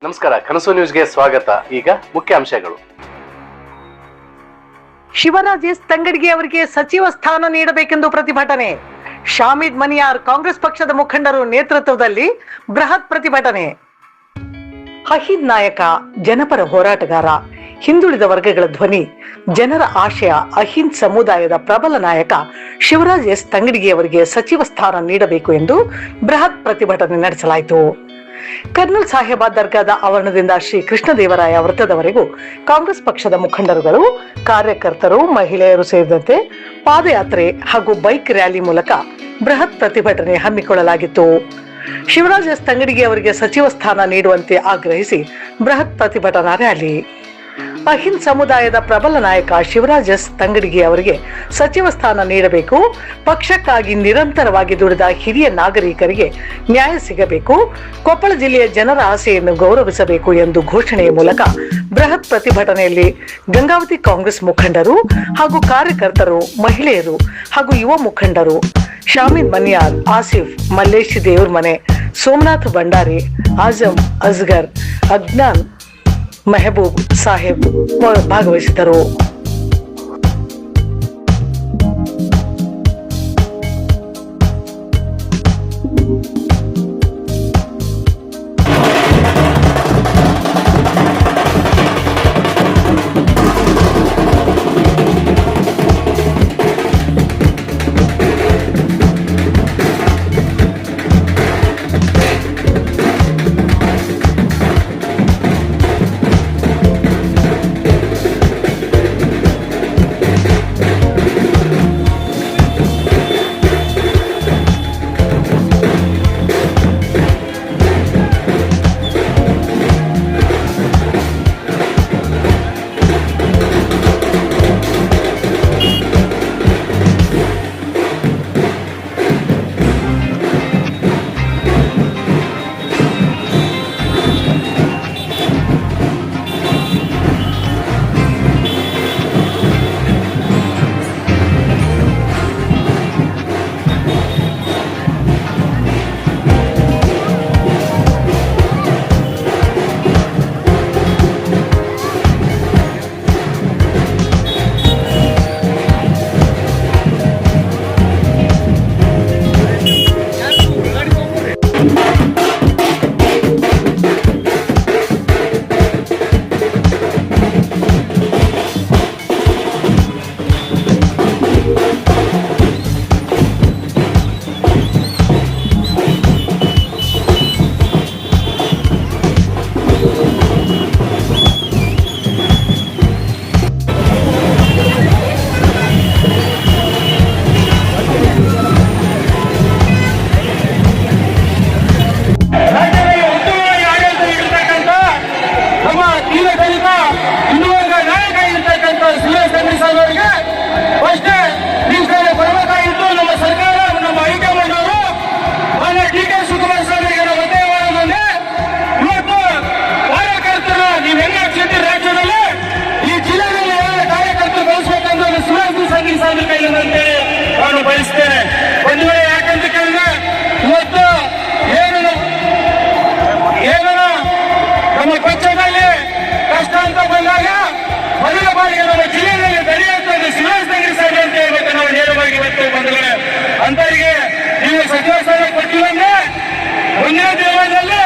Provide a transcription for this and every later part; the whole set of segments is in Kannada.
ನಮಸ್ಕಾರ, ಕನಸು ನ್ಯೂಸ್ಗೆ ಸ್ವಾಗತ. ಈಗ ಮುಖ್ಯಾಂಶಗಳು. ಶಿವರಾಜ್ ಎಸ್ ತಂಗಡಗಿ ಅವರಿಗೆ ಸಚಿವ ಸ್ಥಾನ ನೀಡಬೇಕೆಂದು ಪ್ರತಿಭಟನೆ. ಶಾಮಿದ್ ಮನಿಯಾರ್ ಕಾಂಗ್ರೆಸ್ ಪಕ್ಷದ ಮುಖಂಡರು ನೇತೃತ್ವದಲ್ಲಿ ಬೃಹತ್ ಪ್ರತಿಭಟನೆ. ಅಹಿಂದ್ ನಾಯಕ, ಜನಪರ ಹೋರಾಟಗಾರ, ಹಿಂದುಳಿದ ವರ್ಗಗಳ ಧ್ವನಿ, ಜನರ ಆಶಯ, ಅಹಿಂದ್ ಸಮುದಾಯದ ಪ್ರಬಲ ನಾಯಕ ಶಿವರಾಜ್ ಎಸ್ ತಂಗಡಗಿ ಅವರಿಗೆ ಸಚಿವ ಸ್ಥಾನ ನೀಡಬೇಕು ಎಂದು ಬೃಹತ್ ಪ್ರತಿಭಟನೆ ನಡೆಸಲಾಯಿತು. ಕರ್ನಲ್ ಸಾಹೇಬ ದರ್ಗಾದ ಆವರಣದಿಂದ ಶ್ರೀ ಕೃಷ್ಣದೇವರಾಯ ವೃತ್ತದವರೆಗೂ ಕಾಂಗ್ರೆಸ್ ಪಕ್ಷದ ಮುಖಂಡರುಗಳು, ಕಾರ್ಯಕರ್ತರು, ಮಹಿಳೆಯರು ಸೇರಿದಂತೆ ಪಾದಯಾತ್ರೆ ಹಾಗೂ ಬೈಕ್ ರ್ಯಾಲಿ ಮೂಲಕ ಬೃಹತ್ ಪ್ರತಿಭಟನೆ ಹಮ್ಮಿಕೊಳ್ಳಲಾಗಿತ್ತು. ಶಿವರಾಜ್ ಎಸ್ ತಂಗಡಗಿ ಅವರಿಗೆ ಸಚಿವ ಸ್ಥಾನ ನೀಡುವಂತೆ ಆಗ್ರಹಿಸಿ ಬೃಹತ್ ಪ್ರತಿಭಟನಾ ರ್ಯಾಲಿ. ಅಹಿಂದ್ ಸಮುದಾಯದ ಪ್ರಬಲ ನಾಯಕ ಶಿವರಾಜ್ ಎಸ್ ತಂಗಡಗಿ ಅವರಿಗೆ ಸಚಿವ ಸ್ಥಾನ ನೀಡಬೇಕು, ಪಕ್ಷಕ್ಕಾಗಿ ನಿರಂತರವಾಗಿ ದುಡಿದ ಹಿರಿಯ ನಾಗರಿಕರಿಗೆ ನ್ಯಾಯ ಸಿಗಬೇಕು, ಕೊಪ್ಪಳ ಜಿಲ್ಲೆಯ ಜನರ ಆಸೆಯನ್ನು ಗೌರವಿಸಬೇಕು ಎಂದು ಘೋಷಣೆಯ ಮೂಲಕ ಬೃಹತ್ ಪ್ರತಿಭಟನೆಯಲ್ಲಿ ಗಂಗಾವತಿ ಕಾಂಗ್ರೆಸ್ ಮುಖಂಡರು ಹಾಗೂ ಕಾರ್ಯಕರ್ತರು, ಮಹಿಳೆಯರು ಹಾಗೂ ಯುವ ಮುಖಂಡರು ಶಾಮಿದ್ ಮನಿಯಾರ್, ಆಸಿಫ್, ಮಲ್ಲೇಶ್ ದೇವ್ರಮನೆ, ಸೋಮನಾಥ್ ಭಂಡಾರಿ, ಆಜಂ, ಅಸ್ಗರ್, ಅಜ್ಞಾನ್, ಮೆಹಬೂಬ್ ಸಾಹೇಬ್ ಭಾಗವಹಿಸಿದರು. ನಾನು ಬಯಸ್ತೇನೆ. ಒಂದು ವೇಳೆ ಯಾಕಂತ ಕೇಳಿದ್ರೆ ಇವತ್ತು ಏನು ನಮ್ಮ ಪಕ್ಷದಲ್ಲಿ ಕಷ್ಟ ಅಂತ ಬಂದಾಗ ಮೊದಲ ಬಾರಿಗೆ ನಮ್ಮ ಜಿಲ್ಲೆಯಲ್ಲಿ ನಡೆಯುತ್ತದೆ ಶಿವರಾಜ್ ತಂಗಡಗಿ ಸಾಹೇಬ್ ಅಂತ ಹೇಳ್ಬೇಕು. ನಾವು ನೇರವಾಗಿ ಇವತ್ತು ಬಂಧುಗಳೇ, ಅಂತವರಿಗೆ ನೀವು ಸಚಿವ ಸ್ಥಾನ ಕೊಟ್ಟಿಲ್ಲ. ಮುಂದಿನ ದಿನಗಳಲ್ಲಿ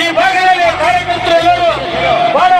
ಈ ಭಾಗದಲ್ಲಿ ಕಾರ್ಯಕರ್ತರು ಎಲ್ಲರೂ ಬಹಳ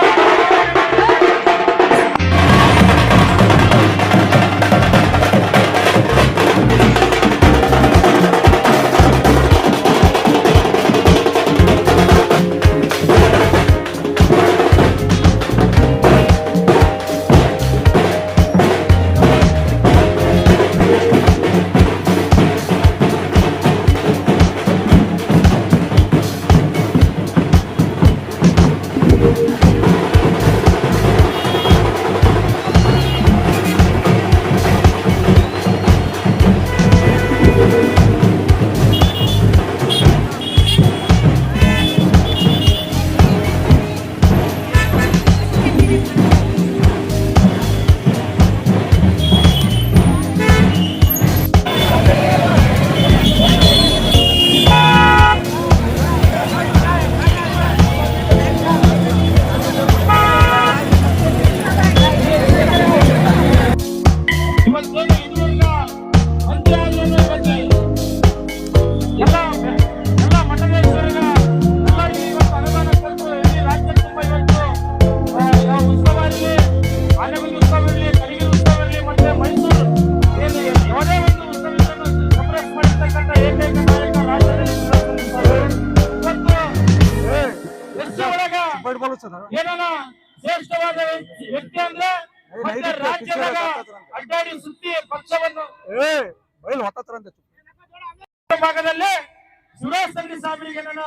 ಏನನ ಶ್ರೇಷ್ಠವಾದ ವ್ಯಕ್ತಿ ಅಂದ್ರೆ ಮತ್ತೆ ರಾಜ್ಯದಾಗ ಅಡ್ಡಾಡಿ ಸುತ್ತಿ ಪಕ್ಷವನ್ನು ಭಾಗದಲ್ಲಿ ಸುರೇಶ್ ಅಂಗಡಿ ಸಾಹೇಬರಿಗೆ ನನ್ನ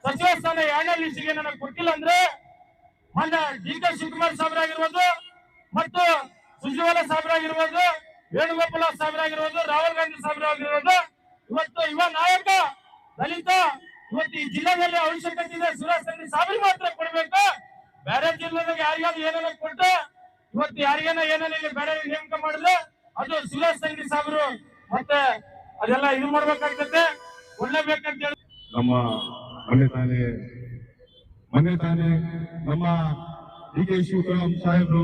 ಸಚಿವ ಸ್ಥಾನ 2ನೇ ಲಿಸ್ಟಿಗೆ ನನಗೆ ಕೊಟ್ಟಿಲ್ಲ ಅಂದ್ರೆ ಮೊನ್ನೆ ಡಿ.ಕೆ. ಶಿವಕುಮಾರ್ ಸಾಹೇಬರಾಗಿರ್ಬೋದು ಮತ್ತು ಸುಜೀವಲ ಸಾಹೇಬರಾಗಿರ್ಬೋದು, ವೇಣುಗೋಪಾಲ ಸಾಹೇಬರಾಗಿರ್ಬೋದು, ರಾಹುಲ್ ಗಾಂಧಿ ಸಾಹೇಬರಾಗಿರ್ಬೋದು, ಇವತ್ತು ಯುವ ನಾಯಕ ದಲಿತ ಇವತ್ತು ಈ ಜಿಲ್ಲೆಯಲ್ಲಿ ಅವಶ್ಯಕತೆ ಇದೆ. ಸುರೇಶ್ ಅಂಗಡಿ ಸಾಹೇಬರಿಗೆ ಮಾತ್ರ ಕೊಡ್ಬೇಕು. ಬೇರೆ ಜಿಲ್ಲೆದಾಗ ಯಾರಿಗಾದ್ರು ಏನೇನ ಕೊಟ್ಟು ಇವತ್ತು ಯಾರಿಗೇನ ಏನೇನ ಬೇರೆ ನೇಮಕ ಮಾಡಿದ್ರೆ ಅದು ಸುರೇಶ್ ಅಂಗಡಿ ಸಾಹೇಬರು ಮತ್ತೆ ಅದೆಲ್ಲ ಇದು ಮಾಡ್ಬೇಕಾಗ್ತದೆ, ಕೊಡ್ಲೇಬೇಕಂತ ಹೇಳಿ ನಮ್ಮ ಮೊನ್ನೆ ತಾನೇ ನಮ್ಮ ಡಿ.ಕೆ. ಶಿವಕುಮಾರ್ ಸಾಹೇಬರು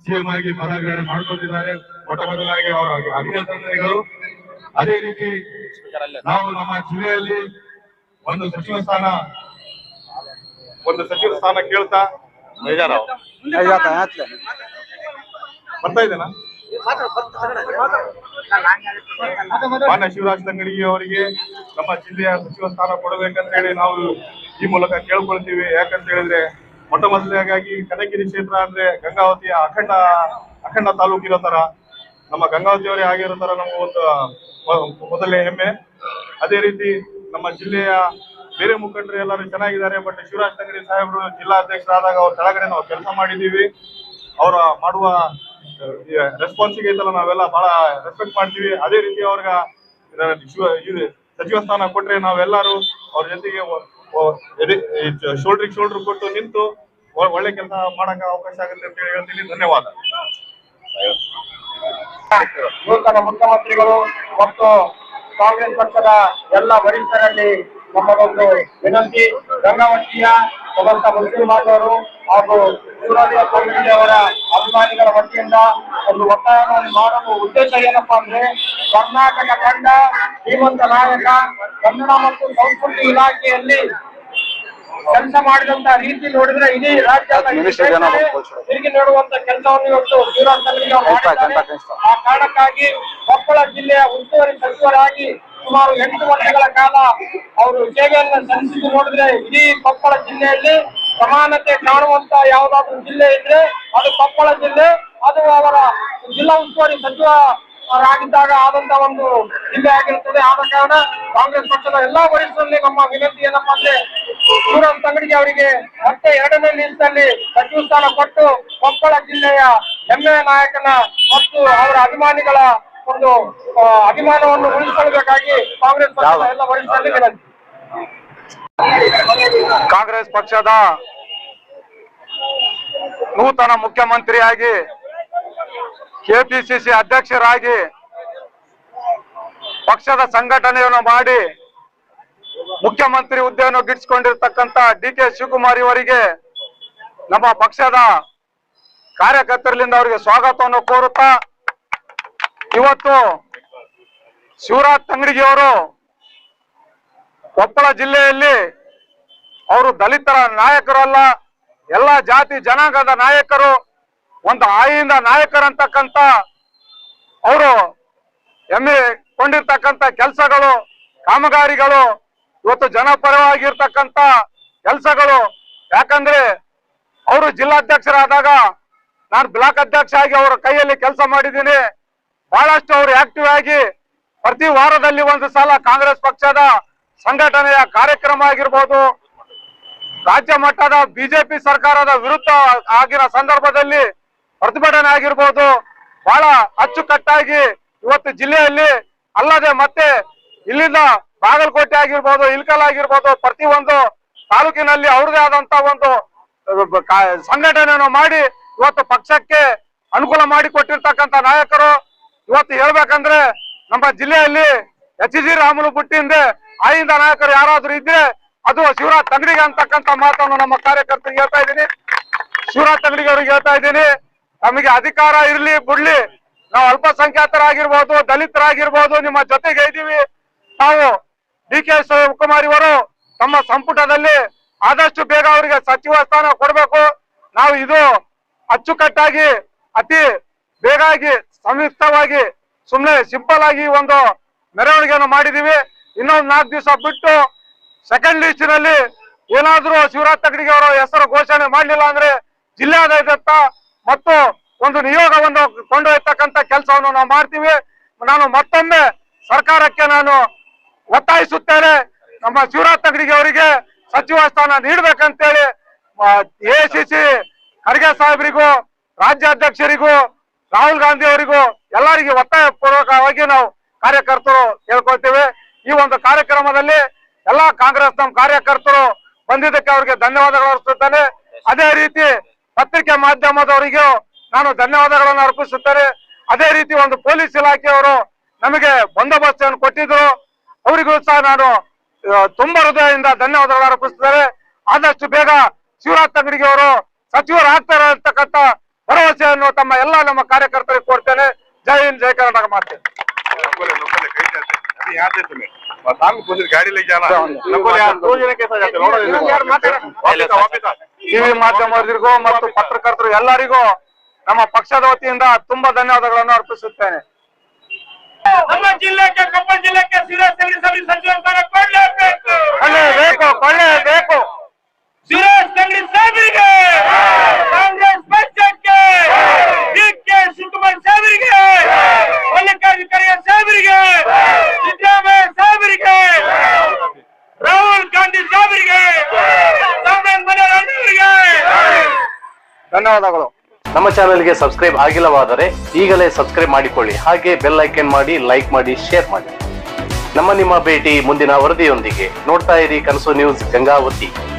ಸಿಎಂ ಆಗಿ ಪದಗ್ರಹಣ ಮಾಡ್ಕೊಂಡಿದ್ದಾರೆ. ಮೊಟ್ಟ ಮೊದಲಾಗಿ ಅವರ ಅಭಿನಂದನೆಗಳು. ಅದೇ ರೀತಿ ನಾವು ನಮ್ಮ ಜಿಲ್ಲೆಯಲ್ಲಿ ಒಂದು ಸಚಿವ ಸ್ಥಾನ ಕೇಳ್ತಾ ಬರ್ತಾ ಇದ್ದೇನಾ ಮಾನ್ಯ ಶಿವರಾಜ್ ತಂಗಡಗಿ ಅವರಿಗೆ ನಮ್ಮ ಜಿಲ್ಲೆಯ ಸಚಿವ ಸ್ಥಾನ ಕೊಡಬೇಕಂತ ಹೇಳಿ ನಾವು ಈ ಮೂಲಕ ಕೇಳ್ಕೊಳ್ತೀವಿ. ಯಾಕಂತ ಹೇಳಿದ್ರೆ ಮೊಟ್ಟ ಮೊದಲಾಗಿ ಕನಗಿರಿ ಕ್ಷೇತ್ರ ಅಂದ್ರೆ ಗಂಗಾವತಿಯ ಅಖಂಡ ತಾಲೂಕಿರೋ ತರ ನಮ್ಮ ಗಂಗಾವತಿಯವರೇ ಆಗಿರೋ ತರ ನಮ್ಗೆ ಒಂದು ಮೊದಲನೇ ಹೆಮ್ಮೆ. ಅದೇ ರೀತಿ ನಮ್ಮ ಜಿಲ್ಲೆಯ ಬೇರೆ ಮುಖಂಡರು ಎಲ್ಲರೂ ಚೆನ್ನಾಗಿದ್ದಾರೆ. ಬಟ್ ಶಿವರಾಜ್ ತಂಗಡಿ ಸಾಹೇಬರು ಜಿಲ್ಲಾಧ್ಯಕ್ಷರಾದಾಗ ಅವ್ರ ಕೆಳಗಡೆ ನಾವು ಕೆಲಸ ಮಾಡಿದೀವಿ. ಅವರ ಮಾಡುವ ರೆಸ್ಪಾನ್ಸಿಗೆ ಐತಲ್ಲ ನಾವೆಲ್ಲ ಬಹಳ ರೆಸ್ಪೆಕ್ಟ್ ಮಾಡ್ತೀವಿ. ಅದೇ ರೀತಿ ಅವ್ರಿಗೆ ಸಚಿವ ಸ್ಥಾನ ಕೊಟ್ರೆ ನಾವೆಲ್ಲರೂ ಅವ್ರ ಜೊತೆಗೆ ಶೋಲ್ಡ್ರಿಗೆ ಕೊಟ್ಟು ನಿಂತು ಒಳ್ಳೆ ಕೆಲಸ ಮಾಡಕ ಅವಕಾಶ ಆಗುತ್ತೆ ಅಂತ ಹೇಳ್ತೀನಿ. ಧನ್ಯವಾದ. ನೂತನ ಮುಖ್ಯಮಂತ್ರಿಗಳು ಮತ್ತು ಕಾಂಗ್ರೆಸ್ ಪಕ್ಷದ ಎಲ್ಲ ವರಿಷ್ಠರಲ್ಲಿ ನಮ್ಮದೊಂದು ವಿನಂತಿ, ಗಂಗಾವತಿಯ ಸಮಸ್ತ ಮುಸ್ಲಿಂ ಬಾಂಧವರು ಹಾಗೂ ಶಿವರಾಜ ತಂಗಡಗಿ ಅವರ ಅಭಿಮಾನಿಗಳ ವತಿಯಿಂದ ಒಂದು ಒತ್ತಾಯವನ್ನು ಮಾಡಲು ಉದ್ದೇಶ ಏನಪ್ಪಾ ಅಂದ್ರೆ, ಕರ್ನಾಟಕ ಕಂಡ ಶ್ರೀಮಂತ ನಾಯಕ, ಕನ್ನಡ ಮತ್ತು ಸಂಸ್ಕೃತಿ ಇಲಾಖೆಯಲ್ಲಿ ಕೆಲಸ ಮಾಡಿದಂತ ರೀತಿ ನೋಡಿದ್ರೆ ಇಡೀ ರಾಜ್ಯ ತಿರುಗಿ ನೋಡುವಂತ ಕೆಲಸವನ್ನು ಇವತ್ತು ಶಿವರಾಜ್ ತಂಗಡಗಿ ಅವರು ಮಾಡಿದ್ದಾರೆ. ಆ ಕಾರಣಕ್ಕಾಗಿ ಕೊಪ್ಪಳ ಜಿಲ್ಲೆಯ ಉಸ್ತುವಾರಿ ಸಚಿವರಾಗಿ ಸುಮಾರು 8 ವರ್ಷಗಳ ಕಾಲ ಅವರು ಸೇವೆಯನ್ನು ಸಲ್ಲಿಸಿ ನೋಡಿದ್ರೆ ಇಡೀ ಕೊಪ್ಪಳ ಜಿಲ್ಲೆಯಲ್ಲಿ ಸಮಾನತೆ ಕಾಣುವಂತ ಯಾವುದಾದ್ರೂ ಜಿಲ್ಲೆ ಇದ್ರೆ ಅದು ಕೊಪ್ಪಳ ಜಿಲ್ಲೆ. ಅದು ಅವರ ಜಿಲ್ಲಾ ಉಸ್ತುವಾರಿ ಸಚಿವರಾಗಿದ್ದಾಗ ಆದಂತ ಒಂದು ಜಿಲ್ಲೆ ಆಗಿರುತ್ತದೆ. ಆದ ಕಾರಣ ಕಾಂಗ್ರೆಸ್ ಪಕ್ಷದ ಎಲ್ಲಾ ವರಿಷ್ಠರಲ್ಲಿ ನಮ್ಮ ವಿನಂತಿ ಏನಪ್ಪಾ ಅಂದ್ರೆ, ಶಿವರಾಜ್ ತಂಗಡಗಿ ಅವರಿಗೆ ಮತ್ತೆ 2ನೇ ಲಿಸ್ಟ್ನಲ್ಲಿ ಸಚಿವ ಸ್ಥಾನ ಕೊಟ್ಟು ಕೊಪ್ಪಳ ಜಿಲ್ಲೆಯ ಹೆಮ್ಮೆಯ ನಾಯಕನ ಮತ್ತು ಅವರ ಅಭಿಮಾನಿಗಳ ಒಂದು ಅಭಿಮಾನವನ್ನು ಉಳಿಸಿಕೊಳ್ಳಬೇಕಾಗಿ ಕಾಂಗ್ರೆಸ್ ಪಕ್ಷದ ಎಲ್ಲ ವರಿಷ್ಠರಲ್ಲಿ ವಿನಂತಿ. ಕಾಂಗ್ರೆಸ್ ಪಕ್ಷದ ನೂತನ ಮುಖ್ಯಮಂತ್ರಿಯಾಗಿ ಕೆಪಿಸಿಸಿ ಅಧ್ಯಕ್ಷರಾಗಿ ಪಕ್ಷದ ಸಂಘಟನೆಯನ್ನು ಮಾಡಿ ಮುಖ್ಯಮಂತ್ರಿ ಹುದ್ದೆಯನ್ನು ಗಿಟ್ಟಿಸಿಕೊಂಡಿರ್ತಕ್ಕಂಥ ಡಿ.ಕೆ. ಶಿವಕುಮಾರ್ ಇವರಿಗೆ ನಮ್ಮ ಪಕ್ಷದ ಕಾರ್ಯಕರ್ತರಿಂದ ಅವರಿಗೆ ಸ್ವಾಗತವನ್ನು ಕೋರುತ್ತಾ, ಇವತ್ತು ಶಿವರಾಜ್ ತಂಗಡಗಿ ಅವರು ಕೊಪ್ಪಳ ಜಿಲ್ಲೆಯಲ್ಲಿ ಅವರು ದಲಿತರ ನಾಯಕರಲ್ಲ, ಎಲ್ಲ ಜಾತಿ ಜನಾಂಗದ ನಾಯಕರು, ಒಂದು ಆಯಿಂದ ನಾಯಕರಂತಕ್ಕಂಥ ಅವರು ಹೆಮ್ಮೆ ಕೊಂಡಿರ್ತಕ್ಕಂಥ ಕೆಲಸಗಳು, ಕಾಮಗಾರಿಗಳು, ಇವತ್ತು ಜನಪರವಾಗಿರ್ತಕ್ಕಂಥ ಕೆಲಸಗಳು. ಯಾಕಂದ್ರೆ ಅವರು ಜಿಲ್ಲಾಧ್ಯಕ್ಷರಾದಾಗ ನಾನು ಬ್ಲಾಕ್ ಅಧ್ಯಕ್ಷ ಆಗಿ ಅವರ ಕೈಯಲ್ಲಿ ಕೆಲಸ ಮಾಡಿದ್ದೀನಿ. ಬಹಳಷ್ಟು ಅವರು ಆಕ್ಟಿವ್ ಆಗಿ ಪ್ರತಿ ವಾರದಲ್ಲಿ ಒಂದು ಸಲ ಕಾಂಗ್ರೆಸ್ ಪಕ್ಷದ ಸಂಘಟನೆಯ ಕಾರ್ಯಕ್ರಮ ಆಗಿರ್ಬೋದು, ರಾಜ್ಯ ಮಟ್ಟದ ಬಿಜೆಪಿ ಸರ್ಕಾರದ ವಿರುದ್ಧ ಆಗಿನ ಸಂದರ್ಭದಲ್ಲಿ ಪ್ರತಿಭಟನೆ ಆಗಿರ್ಬೋದು, ಬಹಳ ಅಚ್ಚುಕಟ್ಟಾಗಿ ಇವತ್ತು ಜಿಲ್ಲೆಯಲ್ಲಿ ಅಲ್ಲದೆ ಮತ್ತೆ ಇಲ್ಲಿಂದ ಬಾಗಲಕೋಟೆ ಆಗಿರ್ಬೋದು, ಇಲ್ಕಲ್ ಆಗಿರ್ಬೋದು, ಪ್ರತಿ ಒಂದು ತಾಲೂಕಿನಲ್ಲಿ ಅವ್ರದೇ ಆದಂತ ಒಂದು ಸಂಘಟನೆಯನ್ನು ಮಾಡಿ ಇವತ್ತು ಪಕ್ಷಕ್ಕೆ ಅನುಕೂಲ ಮಾಡಿ ಕೊಟ್ಟಿರ್ತಕ್ಕಂಥ ನಾಯಕರು. ಇವತ್ತು ಹೇಳ್ಬೇಕಂದ್ರೆ ನಮ್ಮ ಜಿಲ್ಲೆಯಲ್ಲಿ ಎಚ್.ಜಿ. ರಾಮುಲು ಬುಟ್ಟಿಯಿಂದ ಆಯಿಂದ ನಾಯಕರು ಯಾರಾದ್ರೂ ಇದ್ರೆ ಅದು ಶಿವರಾಜ್ ತಂಗಡಗಿ ಅಂತಕ್ಕಂಥ ಮಾತನ್ನು ನಮ್ಮ ಕಾರ್ಯಕರ್ತರಿಗೆ ಹೇಳ್ತಾ ಇದ್ದೀನಿ, ಶಿವರಾಜ್ ತಂಗಡಗಿ ಅವ್ರಿಗೆ ಹೇಳ್ತಾ ಇದ್ದೀನಿ. ನಮಗೆ ಅಧಿಕಾರ ಇರ್ಲಿ ಬಿಡ್ಲಿ, ನಾವು ಅಲ್ಪಸಂಖ್ಯಾತರಾಗಿರ್ಬೋದು, ದಲಿತರಾಗಿರ್ಬೋದು, ನಿಮ್ಮ ಜೊತೆಗೆ ಇದ್ದೀವಿ. ನಾವು ಡಿ.ಕೆ. ಶಿವಕುಮಾರ್ ಇವರು ತಮ್ಮ ಸಂಪುಟದಲ್ಲಿ ಆದಷ್ಟು ಬೇಗ ಅವರಿಗೆ ಸಚಿವ ಸ್ಥಾನ ಕೊಡಬೇಕು. ನಾವು ಇದು ಅಚ್ಚುಕಟ್ಟಾಗಿ ಅತಿ ಬೇಗಾಗಿ ಸಂಯುಕ್ತವಾಗಿ ಸುಮ್ಮನೆ ಸಿಂಪಲ್ ಆಗಿ ಒಂದು ಮೆರವಣಿಗೆಯನ್ನು ಮಾಡಿದೀವಿ. ಇನ್ನೊಂದು 4 ದಿವಸ ಬಿಟ್ಟು ಸೆಕೆಂಡ್ ಲಿಸ್ಟಿನಲ್ಲಿ ಏನಾದ್ರೂ ಶಿವರಾಜ್ ತಗಡಿಗೆ ಅವರ ಹೆಸರು ಘೋಷಣೆ ಮಾಡ್ಲಿಲ್ಲ ಅಂದ್ರೆ ಜಿಲ್ಲಾಡಳಿತ ಮತ್ತು ಒಂದು ನಿಯೋಗವನ್ನು ಕೊಂಡೊಯ್ತಕ್ಕಂತ ಕೆಲಸವನ್ನು ನಾವು ಮಾಡ್ತೀವಿ. ನಾನು ಮತ್ತೊಮ್ಮೆ ಸರ್ಕಾರಕ್ಕೆ ನಾನು ಒತ್ತಾಯಿಸುತ್ತೇನೆ, ನಮ್ಮ ಶಿವರಾಜ್ ತಗಡಿಗೆ ಅವರಿಗೆ ಸಚಿವ ಸ್ಥಾನ ನೀಡಬೇಕಂತೇಳಿ ಎಐಸಿಸಿ ಖರ್ಗೆ ಸಾಹೇಬರಿಗೂ ರಾಜ್ಯಾಧ್ಯಕ್ಷರಿಗೂ ರಾಹುಲ್ ಗಾಂಧಿ ಅವರಿಗೂ ಎಲ್ಲರಿಗೂ ಒತ್ತಾಯ ಪೂರ್ವಕವಾಗಿ ನಾವು ಕಾರ್ಯಕರ್ತರು ಹೇಳ್ಕೊಳ್ತೇವೆ. ಈ ಒಂದು ಕಾರ್ಯಕ್ರಮದಲ್ಲಿ ಎಲ್ಲಾ ಕಾಂಗ್ರೆಸ್ ನಮ್ಮ ಕಾರ್ಯಕರ್ತರು ಬಂದಿದ್ದಕ್ಕೆ ಅವರಿಗೆ ಧನ್ಯವಾದಗಳು ಅರ್ಪಿಸುತ್ತೇನೆ. ಅದೇ ರೀತಿ ಪತ್ರಿಕೆ ಮಾಧ್ಯಮದವರಿಗೂ ನಾನು ಧನ್ಯವಾದಗಳನ್ನು ಅರ್ಪಿಸುತ್ತೇನೆ. ಅದೇ ರೀತಿ ಒಂದು ಪೊಲೀಸ್ ಇಲಾಖೆಯವರು ನಮಗೆ ಬಂದೋಬಸ್ತನ್ನು ಕೊಟ್ಟಿದ್ರು, ಅವರಿಗೂ ಸಹ ನಾನು ತುಂಬಾ ಹೃದಯದಿಂದ ಧನ್ಯವಾದಗಳು ಅರ್ಪಿಸುತ್ತೇನೆ. ಆದಷ್ಟು ಬೇಗ ಶಿವರಾಜ್ ತಂಗಡಿಗೆ ಅವರು ಸಚಿವರಾಗ್ತಾರೆ ಅಂತಕ್ಕಂಥ ಭರವಸೆಯನ್ನು ತಮ್ಮ ಎಲ್ಲ ನಮ್ಮ ಕಾರ್ಯಕರ್ತರಿಗೆ ಕೊಡ್ತೇನೆ. ಜೈ ಹಿಂದ್, ಜೈ ಕರ್ನಾಟಕ ಮಾಡ್ತೇನೆ. ಟಿವಿ ಮಾಧ್ಯಮದವರಿಗೂ ಮತ್ತು ಪತ್ರಕರ್ತರು ಎಲ್ಲರಿಗೂ ನಮ್ಮ ಪಕ್ಷದ ವತಿಯಿಂದ ತುಂಬಾ ಧನ್ಯವಾದಗಳನ್ನು ಅರ್ಪಿಸುತ್ತೇನೆ. ನಮ್ಮ ಜಿಲ್ಲೆಗೆ, ಕೊಪ್ಪಳ ಜಿಲ್ಲೆಗೆ ಶಿವರಾಜ್ ತಂಗಡಿ ಸಾಹೇಬರಿಗೆ ಸಚಿವ ಸ್ಥಾನ ಕೊಡಲೇಬೇಕು. ಕೊಳ್ಳೇಬೇಕು. ಶಿವರಾಜ್ ತಂಗಡಿ ಸಾಹೇಬರಿಗೆ, ಕಾಂಗ್ರೆಸ್ ಪಕ್ಷಕ್ಕೆ, ಡಿ.ಕೆ. ಶಿವಕುಮಾರ್ ಸಾಹೇಬರಿಗೆ, ಮಲ್ಲಿಕಾರ್ಜುನ ಖರ್ಗೆ ಸಾಹೇಬರಿಗೆ, ಸಿದ್ದರಾಮಯ್ಯ ಸಾಹೇಬರಿಗೆ, ರಾಹುಲ್ ಗಾಂಧಿ ಸಾಹೇಬರಿಗೆ, ಸಾಮ್ರಾಟ್ ಮನೆಯವರ ಅಣ್ಣವರಿಗೆ ಧನ್ಯವಾದಗಳು. ನಮ್ಮ ಚಾನೆಲ್ಗೆ ಸಬ್ಸ್ಕ್ರೈಬ್ ಆಗಿಲ್ಲವಾದರೆ ಈಗಲೇ ಸಬ್ಸ್ಕ್ರೈಬ್ ಮಾಡಿಕೊಳ್ಳಿ. ಹಾಗೆ ಬೆಲ್ ಐಕನ್ ಮಾಡಿ, ಲೈಕ್ ಮಾಡಿ, ಶೇರ್ ಮಾಡಿ. ನಿಮ್ಮ ಭೇಟಿ ಮುಂದಿನ ವರದಿಯೊಂದಿಗೆ. ನೋಡ್ತಾ ಇರಿ ಕನಸು ನ್ಯೂಸ್ ಗಂಗಾವತಿ.